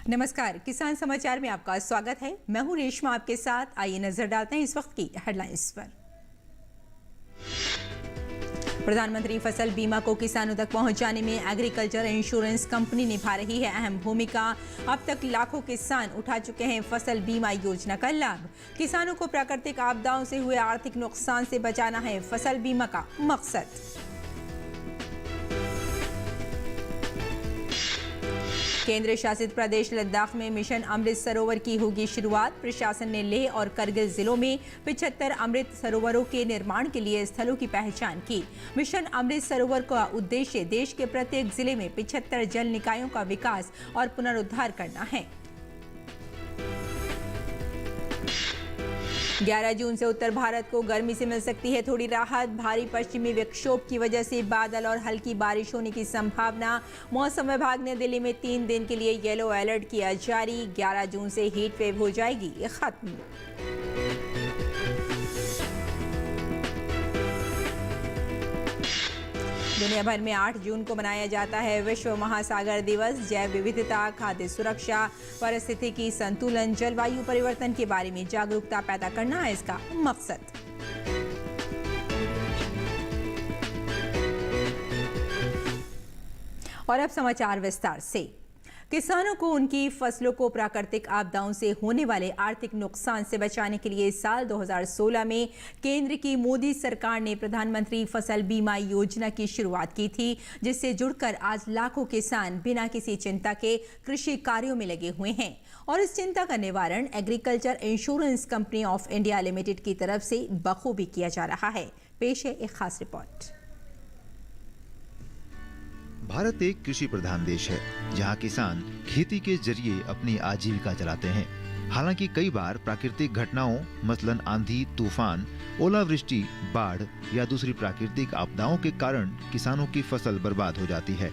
नमस्कार, किसान समाचार में आपका स्वागत है। मैं हूं रेशमा आपके साथ। आइए नजर डालते हैं इस वक्त की हेडलाइंस पर। प्रधानमंत्री फसल बीमा को किसानों तक पहुंचाने में एग्रीकल्चर इंश्योरेंस कंपनी निभा रही है अहम भूमिका। अब तक लाखों किसान उठा चुके हैं फसल बीमा योजना का लाभ। किसानों को प्राकृतिक आपदाओं से हुए आर्थिक नुकसान से बचाना है फसल बीमा का मकसद। केंद्र शासित प्रदेश लद्दाख में मिशन अमृत सरोवर की होगी शुरुआत। प्रशासन ने लेह और करगिल जिलों में 75 अमृत सरोवरों के निर्माण के लिए स्थलों की पहचान की। मिशन अमृत सरोवर का उद्देश्य देश के प्रत्येक जिले में 75 जल निकायों का विकास और पुनरुद्धार करना है। 11 जून से उत्तर भारत को गर्मी से मिल सकती है थोड़ी राहत। भारी पश्चिमी विक्षोभ की वजह से बादल और हल्की बारिश होने की संभावना। मौसम विभाग ने दिल्ली में 3 दिन के लिए येलो अलर्ट किया जारी। 11 जून से हीट वेव हो जाएगी खत्म। दुनिया भर में 8 जून को मनाया जाता है विश्व महासागर दिवस। जैव विविधता, खाद्य सुरक्षा, पारिस्थितिकी संतुलन, जलवायु परिवर्तन के बारे में जागरूकता पैदा करना है इसका मकसद। और अब समाचार विस्तार से। किसानों को उनकी फसलों को प्राकृतिक आपदाओं से होने वाले आर्थिक नुकसान से बचाने के लिए साल 2016 में केंद्र की मोदी सरकार ने प्रधानमंत्री फसल बीमा योजना की शुरुआत की थी, जिससे जुड़कर आज लाखों किसान बिना किसी चिंता के कृषि कार्यों में लगे हुए हैं। और इस चिंता का निवारण agriculture insurance company of India limited की तरफ से बखूबी किया जा रहा है। पेश है एक खास रिपोर्ट। भारत एक कृषि प्रधान देश है, जहां किसान खेती के जरिए अपनी आजीविका चलाते हैं। हालांकि कई बार प्राकृतिक घटनाओं मसलन आंधी, तूफान, ओलावृष्टि, बाढ़ या दूसरी प्राकृतिक आपदाओं के कारण किसानों की फसल बर्बाद हो जाती है।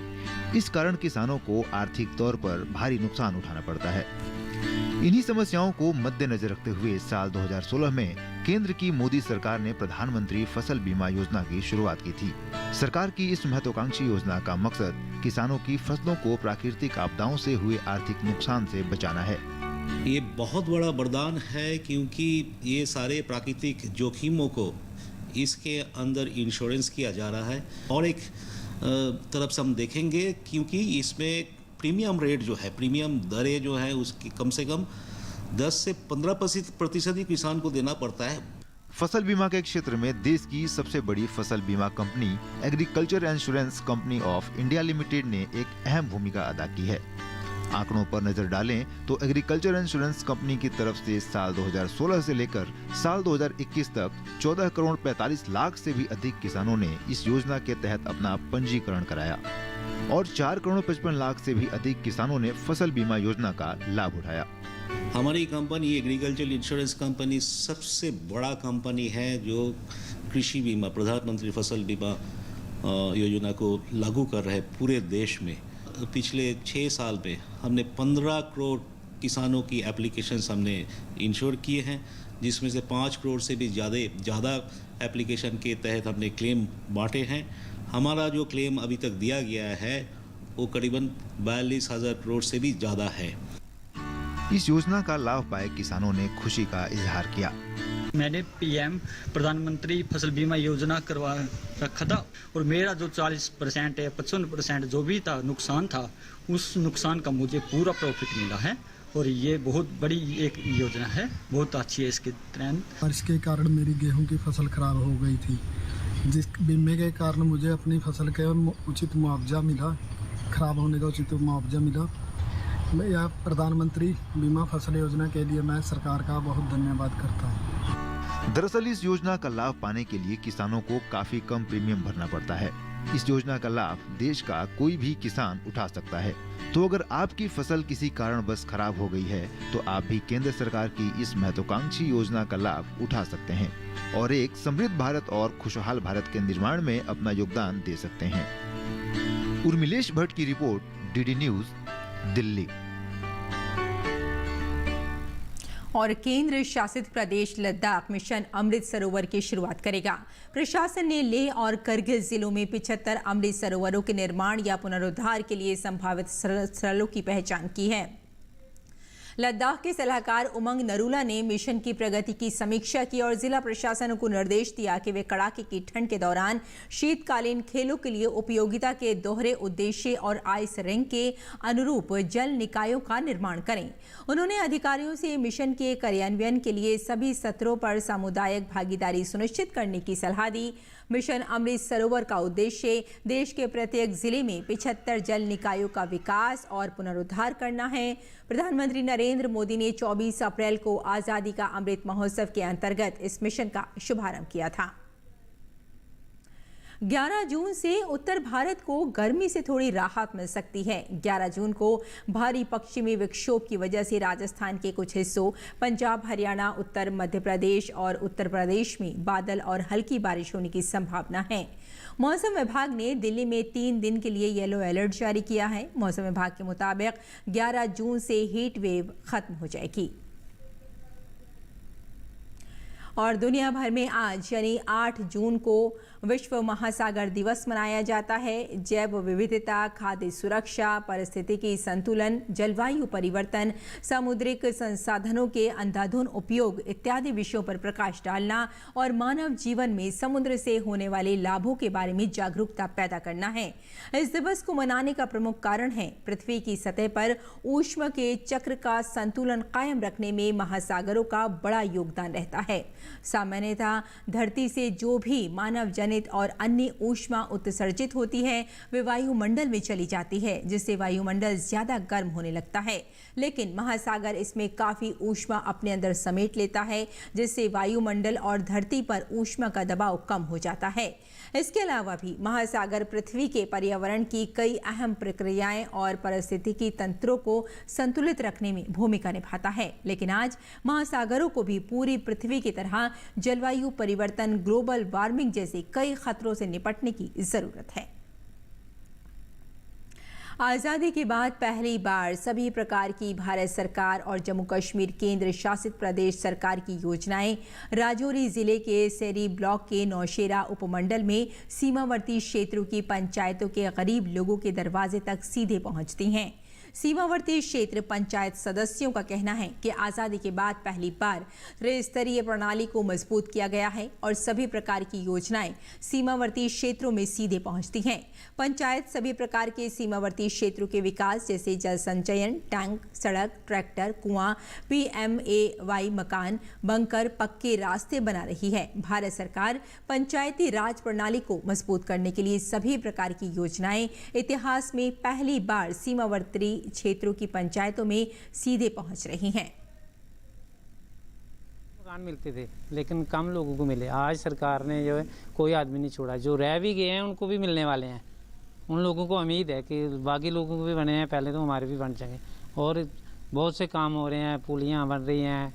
इस कारण किसानों को आर्थिक तौर पर भारी नुकसान उठाना पड़ता है। इन्हीं समस्याओं को मद्देनजर रखते हुए साल 2016 में केंद्र की मोदी सरकार ने प्रधानमंत्री फसल बीमा योजना की शुरुआत की थी। सरकार की इस महत्वाकांक्षी योजना का मकसद किसानों की फसलों को प्राकृतिक आपदाओं से हुए आर्थिक नुकसान से बचाना है। ये बहुत बड़ा वरदान है, क्योंकि ये सारे प्राकृतिक जोखिमों को इसके अंदर इंश्योरेंस किया जा रहा है। और एक तरफ से हम देखेंगे, क्योंकि इसमें प्रीमियम रेट जो है, प्रीमियम दरें जो है, उसकी कम से कम 10 से 15% ही किसान को देना पड़ता है। फसल बीमा के क्षेत्र में देश की सबसे बड़ी फसल बीमा company agriculture insurance company of India limited ने एक अहम भूमिका अदा की है। आंकड़ों पर नजर डालें तो एग्रीकल्चर इंश्योरेंस कंपनी की तरफ से साल 2016 से लेकर साल 2021 तक 14 करोड़ 45 लाख से भी अधिक किसानों ने इस योजना के तहत अपना पंजीकरण कराया और 4 करोड़ 55 लाख से भी अधिक किसानों ने फसल बीमा योजना का लाभ उठाया। हमारी कंपनी एग्रीकल्चर इंश्योरेंस कंपनी सबसे बड़ा कंपनी है जो कृषि बीमा, प्रधानमंत्री फसल बीमा योजना को लागू कर रहे पूरे देश में। पिछले 6 साल में हमने 15 करोड़ किसानों की एप्लीकेशंस हमने इंश्योर किए हैं, जिसमें से 5 करोड़ से भी ज़्यादा एप्लीकेशन के तहत हमने क्लेम बांटे हैं। हमारा जो क्लेम अभी तक दिया गया है वो करीबन 42,000 करोड़ से भी ज़्यादा है। इस योजना का लाभ पाए किसानों ने खुशी का इजहार किया। मैंने पीएम प्रधानमंत्री फसल बीमा योजना करवा रखा था और मेरा जो 40% या 55% जो भी था नुकसान था, उस नुकसान का मुझे पूरा प्रॉफिट मिला है। और ये बहुत बड़ी एक योजना है, बहुत अच्छी है इसके तहत। बारिश के कारण मेरी गेहूं की फसल खराब हो गई थी, जिस बीमे के कारण मुझे अपनी फसल का उचित मुआवजा मिला, खराब होने का उचित मुआवजा मिला। यह प्रधानमंत्री बीमा फसल योजना के लिए मैं सरकार का बहुत धन्यवाद करता हूँ। दरअसल इस योजना का लाभ पाने के लिए किसानों को काफी कम प्रीमियम भरना पड़ता है। इस योजना का लाभ देश का कोई भी किसान उठा सकता है। तो अगर आपकी फसल किसी कारणवश खराब हो गई है तो आप भी केंद्र सरकार की इस महत्वाकांक्षी योजना का लाभ उठा सकते हैं और एक समृद्ध भारत और खुशहाल भारत के निर्माण में अपना योगदान दे सकते हैं। उर्मिलेश भट्ट की रिपोर्ट, डीडी न्यूज, दिल्ली। और केंद्र शासित प्रदेश लद्दाख मिशन अमृत सरोवर की शुरुआत करेगा। प्रशासन ने लेह और करगिल जिलों में 75 अमृत सरोवरों के निर्माण या पुनरुद्धार के लिए संभावित स्थलों की पहचान की है। लद्दाख के सलाहकार उमंग नरूला ने मिशन की प्रगति की समीक्षा की और जिला प्रशासन को निर्देश दिया कि वे कड़ाके की ठंड के दौरान शीतकालीन खेलों के लिए उपयोगिता के दोहरे उद्देश्य और आइस रिंक के अनुरूप जल निकायों का निर्माण करें। उन्होंने अधिकारियों से मिशन के कार्यान्वयन के लिए सभी सत्रों पर सामुदायिक भागीदारी सुनिश्चित करने की सलाह दी। मिशन अमृत सरोवर का उद्देश्य देश के प्रत्येक जिले में 75 जल निकायों का विकास और पुनरुद्धार करना है। प्रधानमंत्री नरेंद्र मोदी ने 24 अप्रैल को आजादी का अमृत महोत्सव के अंतर्गत इस मिशन का शुभारंभ किया था। 11 जून से उत्तर भारत को गर्मी से थोड़ी राहत मिल सकती है। 11 जून को भारी पश्चिमी विक्षोभ की वजह से राजस्थान के कुछ हिस्सों, पंजाब, हरियाणा, उत्तर मध्य प्रदेश और उत्तर प्रदेश में बादल और हल्की बारिश होने की संभावना है। मौसम विभाग ने दिल्ली में 3 दिन के लिए येलो अलर्ट जारी किया है। मौसम विभाग के मुताबिक 11 जून से हीट वेव खत्म हो जाएगी। और दुनिया भर में आज यानी 8 जून को विश्व महासागर दिवस मनाया जाता है। जैव विविधता, खाद्य सुरक्षा, पारिस्थितिकी संतुलन, जलवायु परिवर्तन, सामुद्रिक संसाधनों के अंधाधुंध उपयोग इत्यादि विषयों पर प्रकाश डालना और मानव जीवन में समुद्र से होने वाले लाभों के बारे में जागरूकता पैदा करना है। इस दिवस को मनाने का प्रमुख कारण है पृथ्वी की सतह पर ऊष्मा के चक्र का संतुलन कायम रखने में महासागरों का बड़ा योगदान रहता है। सामान्यतः धरती से जो भी मानव जनित और अन्य ऊष्मा उत्सर्जित होती है वे वायुमंडल में चली जाती है, जिससे वायुमंडल ज्यादा गर्म होने लगता है। लेकिन महासागर इसमें काफी ऊष्मा अपने अंदर समेट लेता है, जिससे वायुमंडल और धरती पर ऊष्मा का दबाव कम हो जाता है। इसके अलावा भी महासागर पृथ्वी के पर्यावरण की कई अहम प्रक्रियाएं और पारिस्थितिकी तंत्रों को संतुलित रखने में भूमिका निभाता है। लेकिन आज महासागरों को भी पूरी पृथ्वी की तरह जलवायु परिवर्तन, ग्लोबल वार्मिंग जैसे कई खतरों से निपटने की जरूरत है। आज़ादी के बाद पहली बार सभी प्रकार की भारत सरकार और जम्मू कश्मीर केंद्र शासित प्रदेश सरकार की योजनाएं राजौरी जिले के सेरी ब्लॉक के नौशेरा उपमंडल में सीमावर्ती क्षेत्रों की पंचायतों के गरीब लोगों के दरवाजे तक सीधे पहुंचती हैं। सीमावर्ती क्षेत्र पंचायत सदस्यों का कहना है कि आज़ादी के बाद पहली बार त्रिस्तरीय प्रणाली को मजबूत किया गया है और सभी प्रकार की योजनाएं सीमावर्ती क्षेत्रों में सीधे पहुंचती हैं। पंचायत सभी प्रकार के सीमावर्ती क्षेत्रों के विकास जैसे जल संचयन, टैंक, सड़क, ट्रैक्टर, कुआं, PMAY मकान, बंकर, पक्के रास्ते बना रही है। भारत सरकार पंचायती राज प्रणाली को मजबूत करने के लिए सभी प्रकार की योजनाएं इतिहास में पहली बार सीमावर्ती क्षेत्रों की पंचायतों में सीधे पहुंच रही हैं। मकान मिलते थे लेकिन कम लोगों को मिले। आज सरकार ने जो है कोई आदमी नहीं छोड़ा, जो रह भी गए हैं उनको भी मिलने वाले हैं। उन लोगों को उम्मीद है कि बाकी लोगों को भी बने हैं, पहले तो हमारे भी बन जाएंगे। और बहुत से काम हो रहे हैं, पुलियाँ बन रही हैं,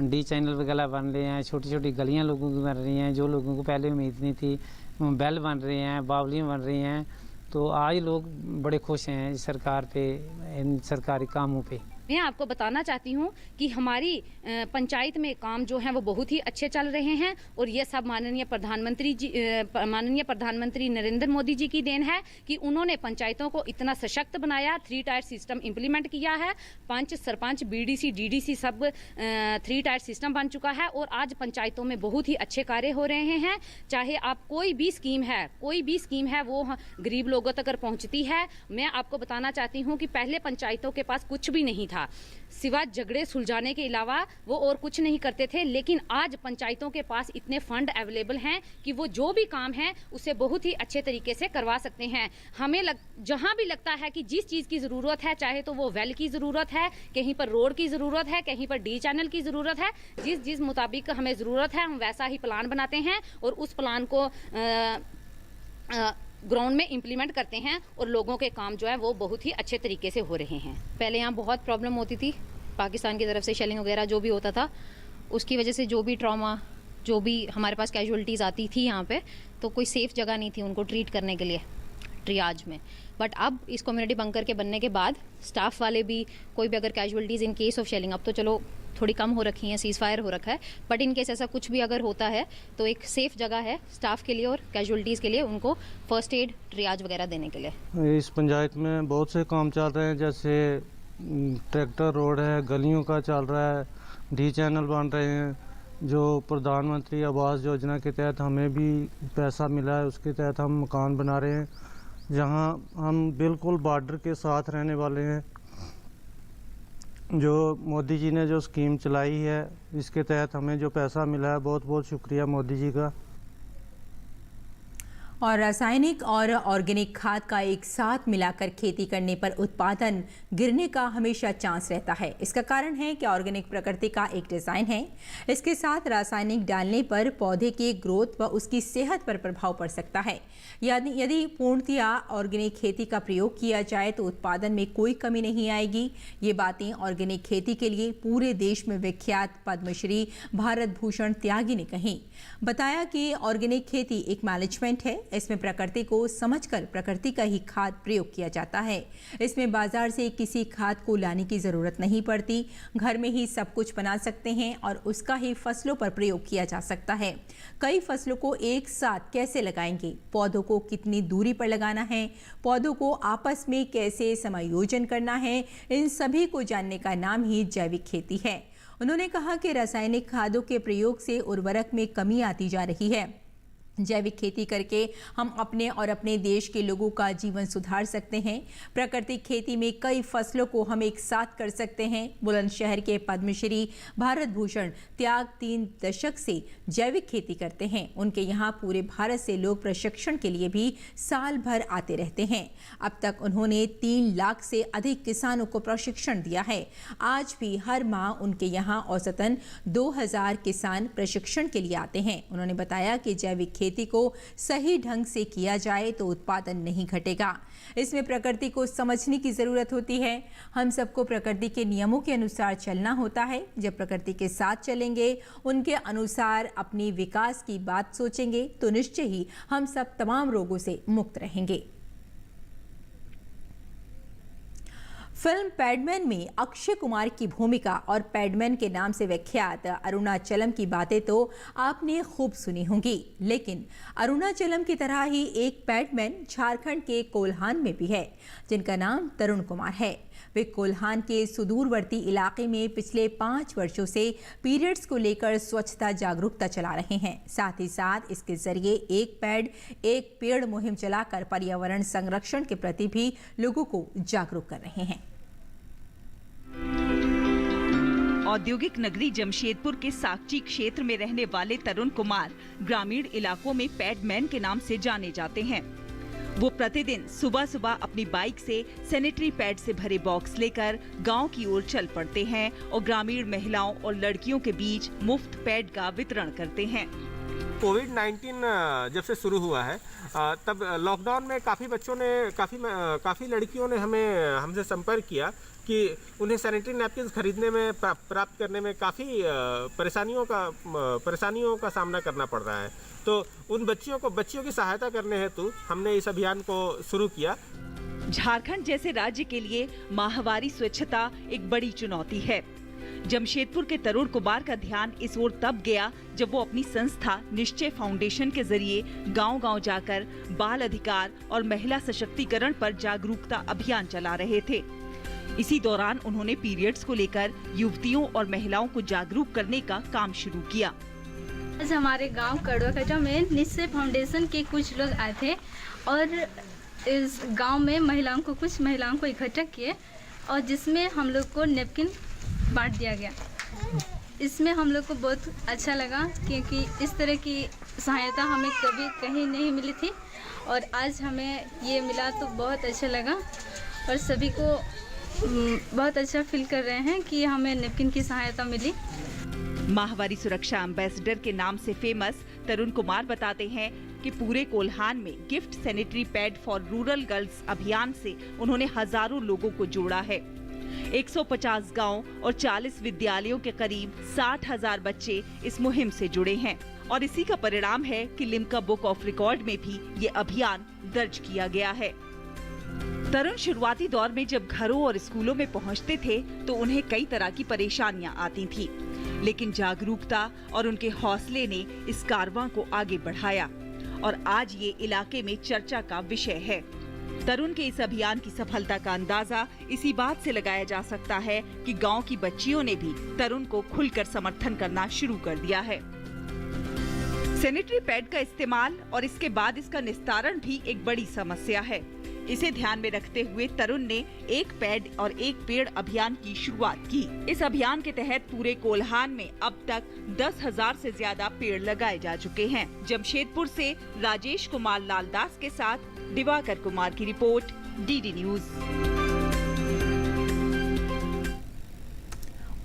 डी चैनल वगैरह बन रहे हैं, छोटी छोटी गलियाँ लोगों की बन रही हैं जो लोगों को पहले उम्मीद नहीं थी, बैल बन रहे हैं, बावलियाँ बन रही हैं। तो आज लोग बड़े खुश हैं इस सरकार पे, इन सरकारी कामों पे। मैं आपको बताना चाहती हूँ कि हमारी पंचायत में काम जो है वो बहुत ही अच्छे चल रहे हैं और ये सब माननीय प्रधानमंत्री नरेंद्र मोदी जी की देन है कि उन्होंने पंचायतों को इतना सशक्त बनाया। 3 टायर सिस्टम इम्प्लीमेंट किया है। पंच, सरपंच, BDC, DDC सब 3 टायर सिस्टम बन चुका है और आज पंचायतों में बहुत ही अच्छे कार्य हो रहे हैं। चाहे आप कोई भी स्कीम है वो गरीब लोगों तक पहुँचती है। मैं आपको बताना चाहती हूँ कि पहले पंचायतों के पास कुछ भी नहीं था, सिवा झगड़े सुलझाने के अलावा वो और कुछ नहीं करते थे। लेकिन आज पंचायतों के पास इतने फंड अवेलेबल हैं कि वो जो भी काम है उसे बहुत ही अच्छे तरीके से करवा सकते हैं। हमें जहां भी लगता है कि जिस चीज़ की ज़रूरत है, चाहे तो वो वेल की ज़रूरत है, कहीं पर रोड की ज़रूरत है, कहीं पर डी चैनल की ज़रूरत है, जिस मुताबिक हमें ज़रूरत है हम वैसा ही प्लान बनाते हैं और उस प्लान को ग्राउंड में इम्प्लीमेंट करते हैं और लोगों के काम जो है वो बहुत ही अच्छे तरीके से हो रहे हैं। पहले यहाँ बहुत प्रॉब्लम होती थी, पाकिस्तान की तरफ से शेलिंग वगैरह जो भी होता था उसकी वजह से जो भी ट्रॉमा, जो भी हमारे पास कैजुअलिटीज़ आती थी यहाँ पे, तो कोई सेफ़ जगह नहीं थी उनको ट्रीट करने के लिए ट्रियाज में। बट अब इस कम्युनिटी बंकर के बनने के बाद स्टाफ वाले भी कोई भी अगर casualties in case of shelling, अब तो चलो थोड़ी कम हो रखी हैं, सीज फायर हो रखा है, बट इन केस ऐसा कुछ भी अगर होता है तो एक सेफ जगह है स्टाफ के लिए और कैजुअलिटीज़ के लिए उनको फर्स्ट एड, ट्रियाज वगैरह देने के लिए। इस पंचायत में बहुत से काम चल रहे हैं, जैसे ट्रैक्टर रोड है, गलियों का चल रहा है, डी चैनल बन रहे हैं। जो प्रधानमंत्री आवास योजना के तहत हमें भी पैसा मिला है, उसके तहत हम मकान बना रहे हैं, जहां हम बिल्कुल बॉर्डर के साथ रहने वाले हैं। जो मोदी जी ने जो स्कीम चलाई है, इसके तहत हमें जो पैसा मिला है, बहुत बहुत शुक्रिया मोदी जी का। और रासायनिक और ऑर्गेनिक खाद का एक साथ मिलाकर खेती करने पर उत्पादन गिरने का हमेशा चांस रहता है। इसका कारण है कि ऑर्गेनिक प्रकृति का एक डिज़ाइन है। इसके साथ रासायनिक डालने पर पौधे के ग्रोथ व उसकी सेहत पर प्रभाव पड़ सकता है। यदि पूर्णतया ऑर्गेनिक खेती का प्रयोग किया जाए तो उत्पादन में कोई कमी नहीं आएगी। ये बातें ऑर्गेनिक खेती के लिए पूरे देश में विख्यात पद्मश्री भारत भूषण त्यागी ने कही। बताया कि ऑर्गेनिक खेती एक मैनेजमेंट है। इसमें प्रकृति को समझकर प्रकृति का ही खाद प्रयोग किया जाता है। इसमें बाजार से किसी खाद को लाने की जरूरत नहीं पड़ती। घर में ही सब कुछ बना सकते हैं और उसका ही फसलों पर प्रयोग किया जा सकता है। कई फसलों को एक साथ कैसे लगाएंगे, पौधों को कितनी दूरी पर लगाना है, पौधों को आपस में कैसे समायोजन करना है, इन सभी को जानने का नाम ही जैविक खेती है। उन्होंने कहा कि रासायनिक खादों के प्रयोग से उर्वरक में कमी आती जा रही है। जैविक खेती करके हम अपने और अपने देश के लोगों का जीवन सुधार सकते हैं। प्राकृतिक खेती में कई फसलों को हम एक साथ कर सकते हैं। बुलंदशहर के पद्मश्री भारत भूषण त्याग 3 दशक से जैविक खेती करते हैं। उनके यहाँ पूरे भारत से लोग प्रशिक्षण के लिए भी साल भर आते रहते हैं। अब तक उन्होंने 3 लाख से अधिक किसानों को प्रशिक्षण दिया है। आज भी हर माह उनके यहाँ औसतन 2000 किसान प्रशिक्षण के लिए आते हैं। उन्होंने बताया कि जैविक खेती को सही ढंग से किया जाए तो उत्पादन नहीं घटेगा। इसमें प्रकृति को समझने की जरूरत होती है। हम सबको प्रकृति के नियमों के अनुसार चलना होता है। जब प्रकृति के साथ चलेंगे, उनके अनुसार अपनी विकास की बात सोचेंगे तो निश्चय ही हम सब तमाम रोगों से मुक्त रहेंगे। फिल्म पैडमैन में अक्षय कुमार की भूमिका और पैडमैन के नाम से विख्यात अरुणाचलम की बातें तो आपने खूब सुनी होंगी, लेकिन अरुणाचलम की तरह ही एक पैडमैन झारखंड के कोल्हान में भी है, जिनका नाम तरुण कुमार है। वे कोल्हान के सुदूरवर्ती इलाके में पिछले 5 वर्षों से पीरियड्स को लेकर स्वच्छता जागरूकता चला रहे हैं। साथ ही साथ इसके जरिए एक पैड एक पेड़ मुहिम चलाकर पर्यावरण संरक्षण के प्रति भी लोगों को जागरूक कर रहे हैं। औद्योगिक नगरी जमशेदपुर के साकची क्षेत्र में रहने वाले तरुण कुमार ग्रामीण इलाकों में पैडमैन के नाम से जाने जाते हैं। वो प्रतिदिन सुबह सुबह अपनी बाइक से सैनिटरी पैड से भरे बॉक्स लेकर गांव की ओर चल पड़ते हैं और ग्रामीण महिलाओं और लड़कियों के बीच मुफ्त पैड का वितरण करते हैं। कोविड-19 जब से शुरू हुआ है तब लॉकडाउन में काफ़ी बच्चों ने काफ़ी लड़कियों ने हमसे संपर्क किया कि उन्हें सैनिटरी नैपकिन खरीदने में प्राप्त करने में काफ़ी परेशानियों का सामना करना पड़ रहा है। तो उन बच्चियों की सहायता करने हेतु हमने इस अभियान को शुरू किया। झारखंड जैसे राज्य के लिए माहवारी स्वच्छता एक बड़ी चुनौती है। जमशेदपुर के तरुण कुमार का ध्यान इस ओर तब गया जब वो अपनी संस्था निश्चय फाउंडेशन के जरिए गांव-गांव जाकर बाल अधिकार और महिला सशक्तिकरण पर जागरूकता अभियान चला रहे थे। इसी दौरान उन्होंने पीरियड्स को लेकर युवतियों और महिलाओं को जागरूक करने का काम शुरू किया। आज हमारे गांव कड़वा में निश्चय फाउंडेशन के कुछ लोग आए थे और इस गांव में कुछ महिलाओं को इकट्ठा किए और जिसमें हम लोग को नैपकिन बांट दिया गया। इसमें हम लोग को बहुत अच्छा लगा क्योंकि इस तरह की सहायता हमें कभी कहीं नहीं मिली थी और आज हमें ये मिला तो बहुत अच्छा लगा और सभी को बहुत अच्छा फील कर रहे हैं कि हमें नैपकिन की सहायता मिली। माहवारी सुरक्षा एम्बेसडर के नाम से फेमस तरुण कुमार बताते हैं कि पूरे कोल्हान में gift sanitary pad for rural girls अभियान से उन्होंने हजारों लोगों को जोड़ा है। 150 गांव और 40 विद्यालयों के करीब 60,000 बच्चे इस मुहिम से जुड़े हैं और इसी का परिणाम है कि लिम्का बुक ऑफ रिकॉर्ड में भी ये अभियान दर्ज किया गया है। तरुण शुरुआती दौर में जब घरों और स्कूलों में पहुंचते थे तो उन्हें कई तरह की परेशानियां आती थी, लेकिन जागरूकता और उनके हौसले ने इस कारवां को आगे बढ़ाया और आज ये इलाके में चर्चा का विषय है। तरुण के इस अभियान की सफलता का अंदाजा इसी बात से लगाया जा सकता है कि गांव की बच्चियों ने भी तरुण को खुलकर समर्थन करना शुरू कर दिया है। सैनिटरी पैड का इस्तेमाल और इसके बाद इसका निस्तारण भी एक बड़ी समस्या है। इसे ध्यान में रखते हुए तरुण ने एक पैड और एक पेड़ अभियान की शुरुआत की। इस अभियान के तहत पूरे कोल्हान में अब तक 10,000 से ज्यादा पेड़ लगाए जा चुके हैं। जमशेदपुर से राजेश कुमार लालदास के साथ दिवाकर कुमार की रिपोर्ट, डीडी न्यूज।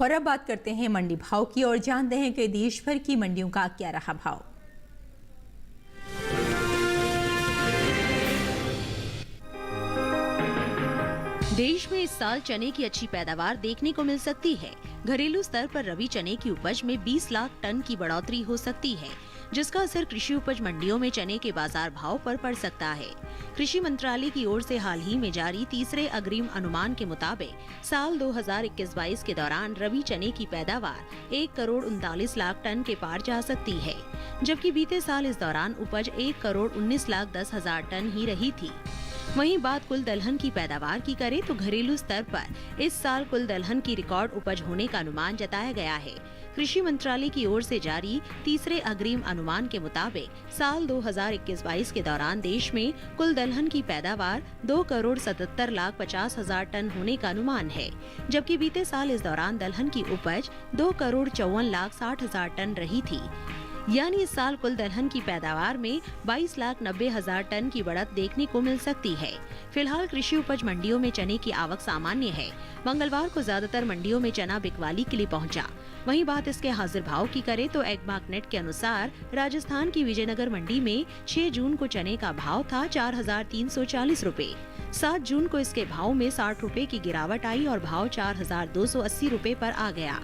और अब बात करते हैं मंडी भाव की और जानते हैं कि देश भर की मंडियों का क्या रहा भाव। देश में इस साल चने की अच्छी पैदावार देखने को मिल सकती है। घरेलू स्तर पर रबी चने की उपज में 20 लाख टन की बढ़ोतरी हो सकती है, जिसका असर कृषि उपज मंडियों में चने के बाजार भाव पर पड़ सकता है। कृषि मंत्रालय की ओर से हाल ही में जारी तीसरे अग्रिम अनुमान के मुताबिक साल 2021-22 के दौरान रबी चने की पैदावार 1 करोड़ 39 लाख टन के पार जा सकती है, जबकि बीते साल इस दौरान उपज 1 करोड़ 19 लाख 10 हजार टन ही रही थी। वहीं बात कुल दलहन की पैदावार की करें तो घरेलू स्तर पर इस साल कुल दलहन की रिकॉर्ड उपज होने का अनुमान जताया गया है। कृषि मंत्रालय की ओर से जारी तीसरे अग्रिम अनुमान के मुताबिक साल 2021-22 के दौरान देश में कुल दलहन की पैदावार 2 करोड़ 77 लाख 50 हजार टन होने का अनुमान है, जबकि बीते साल इस दौरान दलहन की उपज 2 करोड़ 54 लाख 60 हजार टन रही थी। यानी इस साल कुल दलहन की पैदावार में 22 लाख 90 हजार टन की बढ़त देखने को मिल सकती है। फिलहाल कृषि उपज मंडियों में चने की आवक सामान्य है। मंगलवार को ज्यादातर मंडियों में चना बिकवाली के लिए पहुंचा। वहीं बात इसके हाजिर भाव की करें तो एग्मार्कनेट के अनुसार राजस्थान की विजयनगर मंडी में 6 जून को चने का भाव था 4,340 रुपए। 7 जून को इसके भाव में 60 रुपए की गिरावट आई और भाव 4,280 रुपए पर आ गया।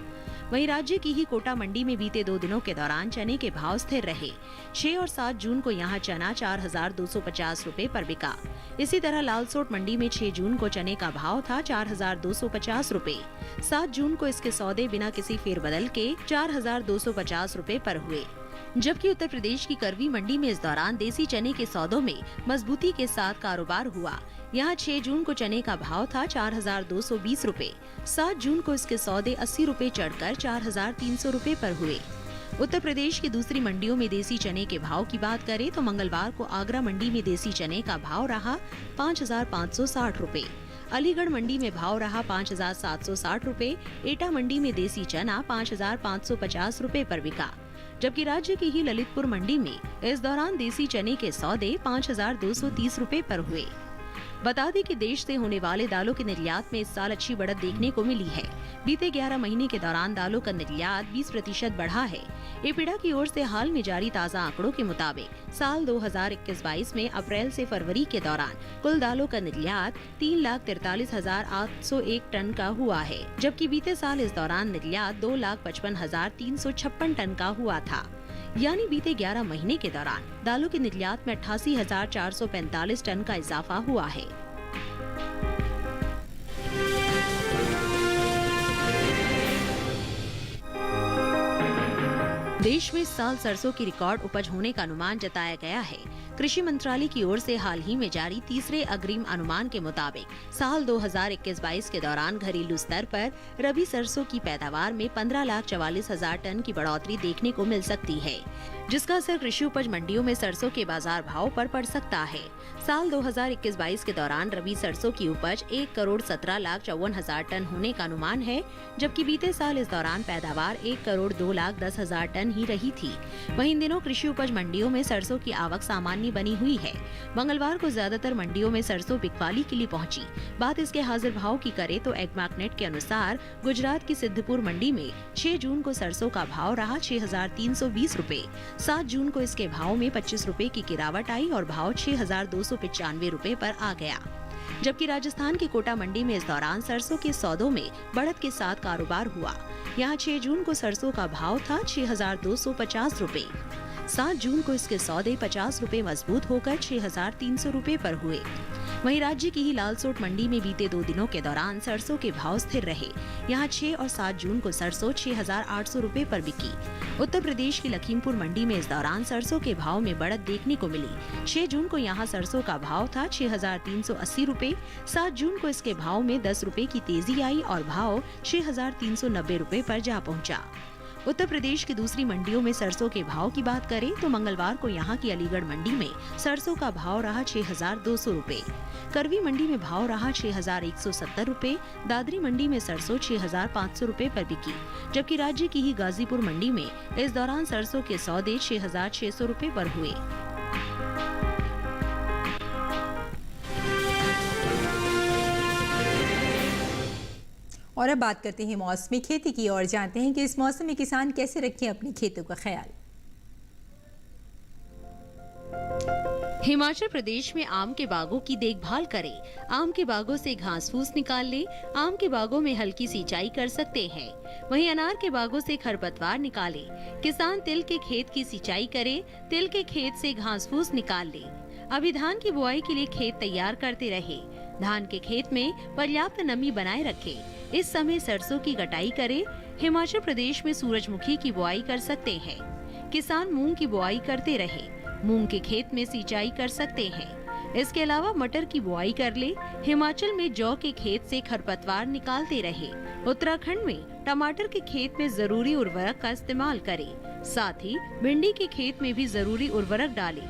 वहीं राज्य की ही कोटा मंडी में बीते 2 दिनों के दौरान चने के भाव स्थिर रहे। 6 और 7 जून को यहां चना 4,250 रुपए पर बिका। इसी तरह लालसोट मंडी में 6 जून को चने का भाव था 4,250 रुपए। 7 जून को इसके सौदे बिना किसी फेरबदल के 4,250 रुपए पर हुए। जबकि उत्तर प्रदेश की करवी मंडी में इस दौरान देसी चने के सौदों में मजबूती के साथ कारोबार हुआ। यहाँ 6 जून को चने का भाव था 4,220 रुपए। 7 जून को इसके सौदे 80 रुपए चढ़कर 4,300 रुपए पर हुए। उत्तर प्रदेश की दूसरी मंडियों में देसी चने के भाव की बात करें तो मंगलवार को आगरा मंडी में देसी चने का भाव रहा 5,560 रुपए। अलीगढ़ मंडी में भाव रहा 5,760 रुपए। एटा मंडी में देसी चना 5,550 रुपए पर बिका, जबकि राज्य की ही ललितपुर मंडी में इस दौरान देसी चने के सौदे 5,230 रुपए पर हुए। बता दें कि देश से होने वाले दालों के निर्यात में इस साल अच्छी बढ़त देखने को मिली है। बीते 11 महीने के दौरान दालों का निर्यात 20% बढ़ा है। एपीडा की ओर से हाल में जारी ताज़ा आंकड़ों के मुताबिक साल 2021-22 में अप्रैल से फरवरी के दौरान कुल दालों का निर्यात 3,43,801 टन का हुआ है, जबकि बीते साल इस दौरान निर्यात 2,55,356 टन का हुआ था। यानी बीते 11 महीने के दौरान दालों के निर्यात में 88,445 टन का इजाफा हुआ है। देश में इस साल सरसों की रिकॉर्ड उपज होने का अनुमान जताया गया है। कृषि मंत्रालय की ओर से हाल ही में जारी तीसरे अग्रिम अनुमान के मुताबिक साल 2021-22 के दौरान घरेलू स्तर पर रबी सरसों की पैदावार में 15,44,000 टन की बढ़ोतरी देखने को मिल सकती है, जिसका असर कृषि उपज मंडियों में सरसों के बाजार भाव पर पड़ सकता है। साल 2021-22 के दौरान रबी सरसों की उपज 1 करोड़ 17,54,000 टन होने का अनुमान है, जबकि बीते साल इस दौरान पैदावार 1 करोड़ 2,10,000 टन ही रही थी। वहीं इन दिनों कृषि उपज मंडियों में सरसों की आवक सामान्य बनी हुई है। मंगलवार को ज्यादातर मंडियों में सरसों बिकवाली के लिए पहुंची। बात इसके हाजिर भाव की करें तो एग्मार्कनेट के अनुसार गुजरात की सिद्धपुर मंडी में 6 जून को सरसों का भाव रहा 6,320 रुपए। 7 जून को इसके भाव में 25 रुपए की गिरावट आई और भाव 6,295 रुपए पर आ गया, जबकि राजस्थान की कोटा मंडी में इस दौरान सरसों के सौदों में बढ़त के साथ कारोबार हुआ। यहाँ 6 जून को सरसों का भाव था 6,250 रुपए। 7 जून को इसके सौदे 50 रुपए मजबूत होकर 6,300 रुपए पर हुए। वहीं राज्य की ही लालसोट मंडी में बीते 2 दिनों के दौरान सरसों के भाव स्थिर रहे। यहां 6 और 7 जून को सरसों 6,800 रुपए पर बिकी। उत्तर प्रदेश की लखीमपुर मंडी में इस दौरान सरसों के भाव में बढ़त देखने को मिली। 6 जून को यहां सरसों का भाव था 6,380 रुपए। 7 जून को इसके भाव में 10 रुपए की तेजी आई और भाव 6,390 रुपए पर जा पहुंचा। उत्तर प्रदेश की दूसरी मंडियों में सरसों के भाव की बात करें तो मंगलवार को यहां की अलीगढ़ मंडी में सरसों का भाव रहा 6,200 रुपए। करवी मंडी में भाव रहा 6,170 रुपए। दादरी मंडी में सरसों 6,500 रुपए पर बिकी, जबकि राज्य की ही गाजीपुर मंडी में इस दौरान सरसों के सौदे 6,600 रुपए पर हुए। और अब बात करते हैं मौसमी खेती की और जानते हैं कि इस मौसम में किसान कैसे रखें अपने खेतों का ख्याल। हिमाचल प्रदेश में आम के बागों की देखभाल करें। आम के बागों से घास फूस निकाल लें। आम के बागों में हल्की सिंचाई कर सकते हैं। वहीं अनार के बागों से खरपतवार निकालें। किसान तिल के खेत की सिंचाई करें। तिल के खेत से घास फूस निकाल लें। अभी धान की बुआई के लिए खेत तैयार करते रहे। धान के खेत में पर्याप्त नमी बनाए रखें। इस समय सरसों की कटाई करें। हिमाचल प्रदेश में सूरजमुखी की बुआई कर सकते हैं। किसान मूंग की बुआई करते रहे। मूंग के खेत में सिंचाई कर सकते हैं। इसके अलावा मटर की बुआई कर ले। हिमाचल में जौ के खेत से खरपतवार निकालते रहे। उत्तराखंड में टमाटर के खेत में जरूरी उर्वरक का इस्तेमाल करें। साथ ही भिंडी के खेत में भी जरूरी उर्वरक डालें।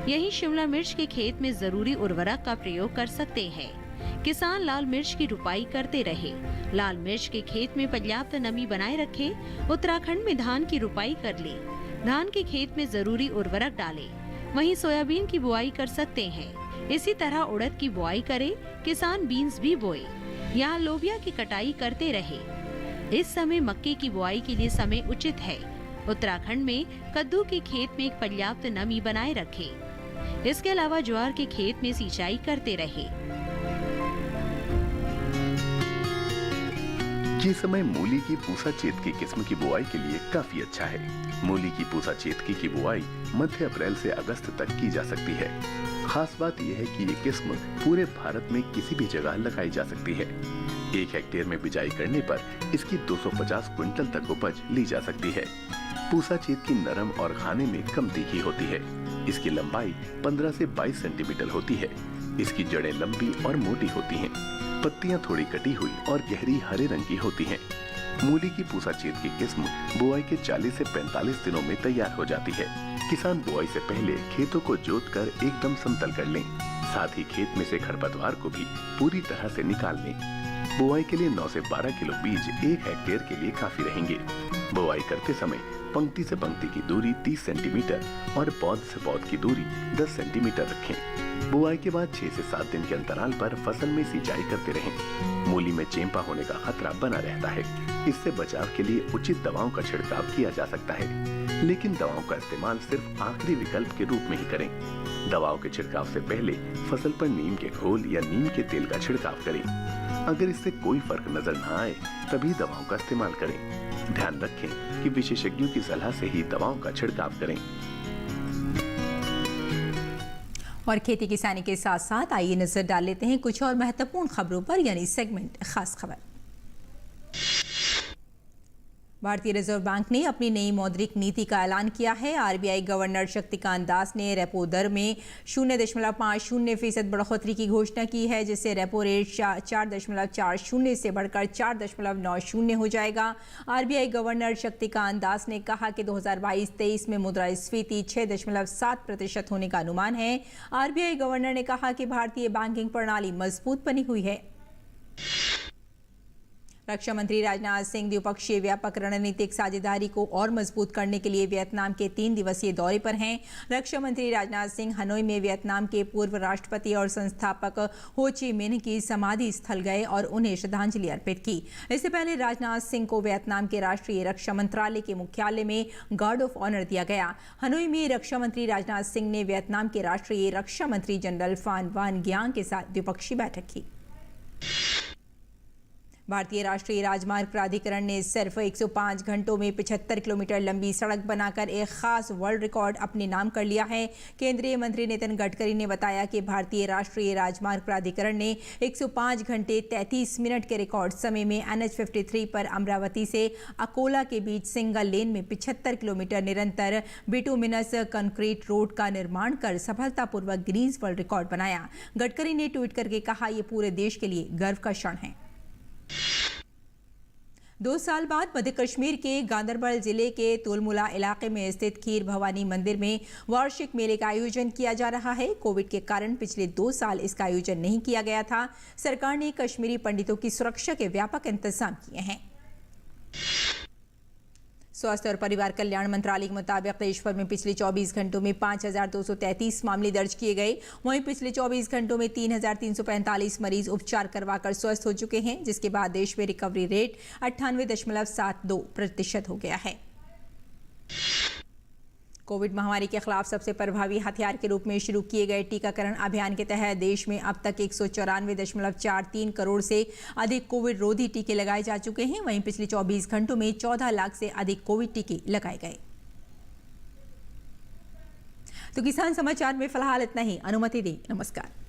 यहीं शिमला मिर्च के खेत में जरूरी उर्वरक का प्रयोग कर सकते हैं। किसान लाल मिर्च की रुपाई करते रहे। लाल मिर्च के खेत में पर्याप्त नमी बनाए रखे। उत्तराखंड में धान की रुपाई कर ले। धान के खेत में जरूरी उर्वरक डालें। वहीं सोयाबीन की बुआई कर सकते हैं। इसी तरह उड़द की बुआई करें। किसान बीन्स भी बोए। यहाँ लोबिया की कटाई करते रहे। इस समय मक्के की बुआई के लिए समय उचित है। उत्तराखंड में कद्दू के खेत में पर्याप्त नमी बनाए रखें। इसके अलावा ज्वार के खेत में सिंचाई करते रहे। ये समय मूली की पूसा चेतकी किस्म की बुआई के लिए काफी अच्छा है। मूली की पूसा चेतकी की बुआई मध्य अप्रैल से अगस्त तक की जा सकती है। खास बात यह है कि ये किस्म पूरे भारत में किसी भी जगह लगाई जा सकती है। 1 हेक्टेयर में बिजाई करने पर इसकी 250 क्विंटल तक उपज ली जा सकती है। पूसा चेतकी नरम और खाने में कम तीखी होती है। इसकी लंबाई 15 से 22 सेंटीमीटर होती है। इसकी जड़ें लंबी और मोटी होती हैं। पत्तियां थोड़ी कटी हुई और गहरी हरे रंग की होती हैं। मूली की पूसा चेतकी किस्म बुआई के 40 से 45 दिनों में तैयार हो जाती है। किसान बुआई से पहले खेतों को जोतकर एकदम समतल कर लें। साथ ही खेत में से खरपतवार को भी पूरी तरह से निकाल लें। बुआई के लिए 9 से 12 किलो बीज 1 हेक्टेयर के लिए काफी रहेंगे। बुआई करते समय पंक्ति से पंक्ति की दूरी 30 सेंटीमीटर और पौध से पौध की दूरी 10 सेंटीमीटर रखें। बुआई के बाद 6 से 7 दिन के अंतराल पर फसल में सिंचाई करते रहें। मूली में चेंपा होने का खतरा बना रहता है। इससे बचाव के लिए उचित दवाओं का छिड़काव किया जा सकता है, लेकिन दवाओं का इस्तेमाल सिर्फ आखिरी विकल्प के रूप में ही करें। दवाओं के छिड़काव से पहले फसल पर नीम के घोल या नीम के तेल का छिड़काव करें। अगर इससे कोई फर्क नजर न आए तभी दवाओं का इस्तेमाल करें। ध्यान रखें कि विशेषज्ञों की सलाह से ही दवाओं का छिड़काव करें। और खेती किसानी के साथ साथ आइए नजर डाल लेते हैं कुछ और महत्वपूर्ण खबरों पर, यानी सेगमेंट खास खबर। भारतीय रिजर्व बैंक ने अपनी नई मौद्रिक नीति का ऐलान किया है। आरबीआई गवर्नर शक्तिकांत दास ने रेपो दर में 0.50% बढ़ोतरी की घोषणा की है, जिससे रेपो रेट 4.40 से बढ़कर 4.90 हो जाएगा। आरबीआई गवर्नर शक्तिकांत दास ने कहा कि 2022-23 में मुद्रास्फीति 6.7% होने का अनुमान है। आरबीआई गवर्नर ने कहा कि भारतीय बैंकिंग प्रणाली मजबूत बनी हुई है। रक्षा मंत्री राजनाथ सिंह द्विपक्षीय व्यापक रणनीतिक साझेदारी को और मजबूत करने के लिए वियतनाम के 3 दिवसीय दौरे पर हैं। रक्षा मंत्री राजनाथ सिंह हनोई में वियतनाम के पूर्व राष्ट्रपति और संस्थापक हो ची मिन्ह की समाधि स्थल गए और उन्हें श्रद्धांजलि अर्पित की। इससे पहले राजनाथ सिंह को वियतनाम के राष्ट्रीय रक्षा मंत्रालय के मुख्यालय में गार्ड ऑफ ऑनर दिया गया। हनोई में रक्षा मंत्री राजनाथ सिंह ने वियतनाम के राष्ट्रीय रक्षा मंत्री जनरल फान वान ग्यांग के साथ द्विपक्षीय बैठक की। भारतीय राष्ट्रीय राजमार्ग प्राधिकरण ने सिर्फ 105 घंटों में 75 किलोमीटर लंबी सड़क बनाकर एक खास वर्ल्ड रिकॉर्ड अपने नाम कर लिया है। केंद्रीय मंत्री नितिन गडकरी ने बताया कि भारतीय राष्ट्रीय राजमार्ग प्राधिकरण ने 105 घंटे 33 मिनट के रिकॉर्ड समय में NH53 पर अमरावती से अकोला के बीच सिंगल लेन में 75 किलोमीटर निरंतर बिटुमिनस कंक्रीट रोड का निर्माण कर सफलतापूर्वक गिनीज वर्ल्ड रिकॉर्ड बनाया। गडकरी ने ट्वीट करके कहा, ये पूरे देश के लिए गर्व का क्षण है। 2 साल बाद मध्य कश्मीर के गांदरबल जिले के तुलमुला इलाके में स्थित खीर भवानी मंदिर में वार्षिक मेले का आयोजन किया जा रहा है। कोविड के कारण पिछले 2 साल इसका आयोजन नहीं किया गया था। सरकार ने कश्मीरी पंडितों की सुरक्षा के व्यापक इंतजाम किए हैं। स्वास्थ्य और परिवार कल्याण मंत्रालय के मुताबिक देश भर में पिछले 24 घंटों में 5,233 मामले दर्ज किए गए। वहीं पिछले 24 घंटों में 3,345 मरीज उपचार करवाकर स्वस्थ हो चुके हैं, जिसके बाद देश में रिकवरी रेट 98.72% हो गया है। कोविड महामारी के खिलाफ सबसे प्रभावी हथियार के रूप में शुरू किए गए टीकाकरण अभियान के तहत देश में अब तक 194.43 करोड़ से अधिक कोविड रोधी टीके लगाए जा चुके हैं। वहीं पिछले 24 घंटों में 14 लाख से अधिक कोविड टीके लगाए गए। तो किसान समाचार में फिलहाल इतना ही। अनुमति दें। नमस्कार।